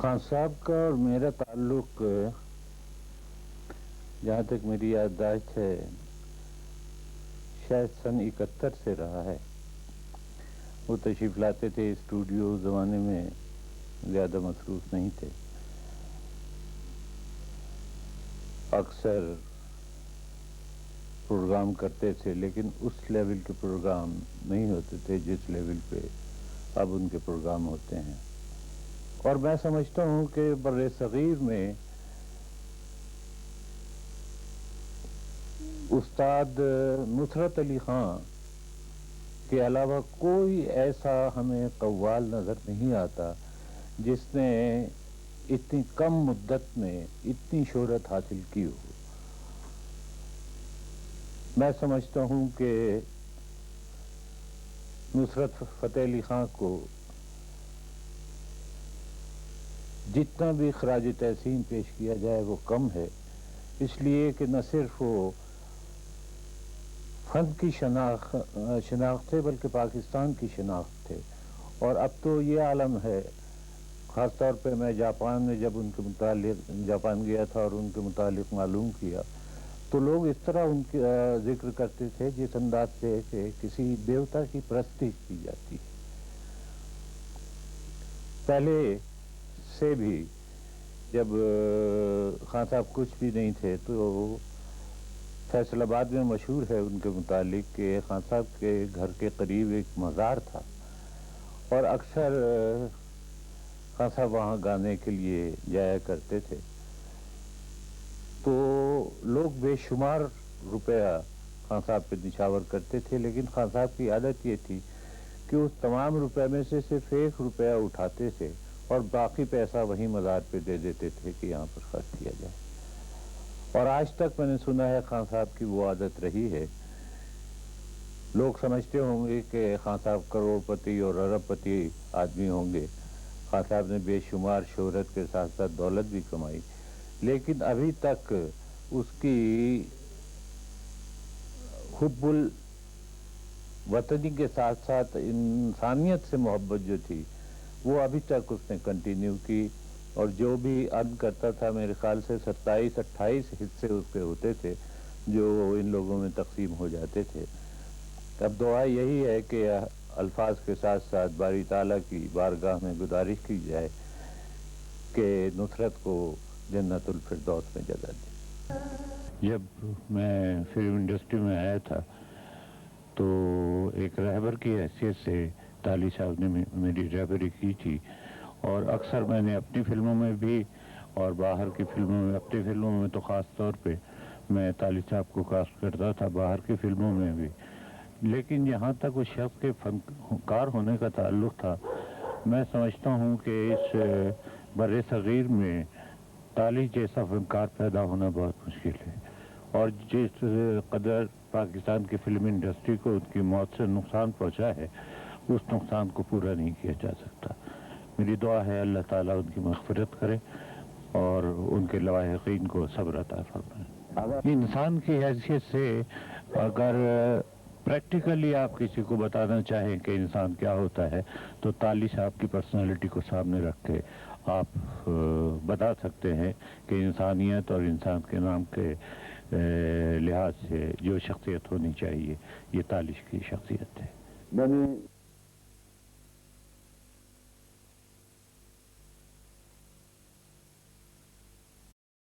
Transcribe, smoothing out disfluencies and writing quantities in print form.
خان صاحب کا اور میرا تعلق جہاں تک میری یادداشت ہے شاید سن 71 سے رہا ہے۔ وہ تشریف لاتے تھے اسٹوڈیو، زمانے میں زیادہ مصروف نہیں تھے، اکثر پروگرام کرتے تھے لیکن اس لیول کے پروگرام نہیں ہوتے تھے جس لیول پہ اب ان کے پروگرام ہوتے ہیں۔ اور میں سمجھتا ہوں کہ بر صغیر میں استاد نصرت علی خان کے علاوہ کوئی ایسا ہمیں قوال نظر نہیں آتا جس نے اتنی کم مدت میں اتنی شہرت حاصل کی ہو۔ میں سمجھتا ہوں کہ نصرت فتح علی خان کو جتنا بھی خراج تحسین پیش کیا جائے وہ کم ہے، اس لیے کہ نہ صرف وہ فن کی شناخت تھے بلکہ پاکستان کی شناخت تھے۔ اور اب تو یہ عالم ہے، خاص طور پہ میں جاپان میں جب ان کے متعلق جاپان گیا تھا اور ان کے متعلق معلوم کیا تو لوگ اس طرح ان کا ذکر کرتے تھے جس انداز سے کہ کسی دیوتا کی پرستش کی جاتی ہے۔ پہلے سے بھی جب خان صاحب کچھ بھی نہیں تھے تو فیصل آباد میں مشہور ہے ان کے متعلق کہ خان صاحب کے گھر کے قریب ایک مزار تھا اور اکثر خان صاحب وہاں گانے کے لیے جایا کرتے تھے، تو لوگ بے شمار روپیہ خان صاحب پہ نچھاور کرتے تھے، لیکن خان صاحب کی عادت یہ تھی کہ اس تمام روپے میں سے صرف 1 روپیہ اٹھاتے تھے اور باقی پیسہ وہیں مزار پہ دے دیتے تھے کہ یہاں پر خرچ کیا جائے۔ اور آج تک میں نے سنا ہے خان صاحب کی وہ عادت رہی ہے۔ لوگ سمجھتے ہوں گے کہ خان صاحب کروڑ پتی اور ارب پتی آدمی ہوں گے۔ خان صاحب نے بے شمار شہرت کے ساتھ ساتھ دولت بھی کمائی، لیکن ابھی تک اس کی حب الوطنی کے ساتھ ساتھ انسانیت سے محبت جو تھی وہ ابھی تک اس نے کنٹینیو کی، اور جو بھی ارن کرتا تھا میرے خیال سے 27-28 حصے اس کے ہوتے تھے جو ان لوگوں میں تقسیم ہو جاتے تھے۔ اب دعا یہی ہے کہ الفاظ کے ساتھ ساتھ باری تعالیٰ کی بارگاہ میں گزارش کی جائے کہ نصرت کو جنت الفردوس میں جگہ دے۔ جب میں فلم انڈسٹری میں آیا تھا تو ایک رہبر کی حیثیت سے تالی صاحب نے میری رہبری کی تھی، اور اکثر میں نے اپنی فلموں میں بھی اور باہر کی فلموں میں، اپنی فلموں میں تو خاص طور پہ میں تالی صاحب کو کاسٹ کرتا تھا، باہر کی فلموں میں بھی۔ لیکن جہاں تک اس شخص کے فنکار ہونے کا تعلق تھا، میں سمجھتا ہوں کہ اس بر صغیر میں تالی جیسا فنکار پیدا ہونا بہت مشکل ہے، اور جس قدر پاکستان کی فلم انڈسٹری کو ان کی موت سے نقصان پہنچا ہے اس نقصان کو پورا نہیں کیا جا سکتا۔ میری دعا ہے اللہ تعالیٰ ان کی مغفرت کرے اور ان کے لواحقین کو صبر عطا فرمائے۔ انسان کی حیثیت سے اگر پریکٹیکلی آپ کسی کو بتانا چاہیں کہ انسان کیا ہوتا ہے تو تالی صاحب کی پرسنالٹی کو سامنے رکھ کے آپ بتا سکتے ہیں کہ انسانیت اور انسان کے نام کے لحاظ سے جو شخصیت ہونی چاہیے یہ تالی کی شخصیت ہے۔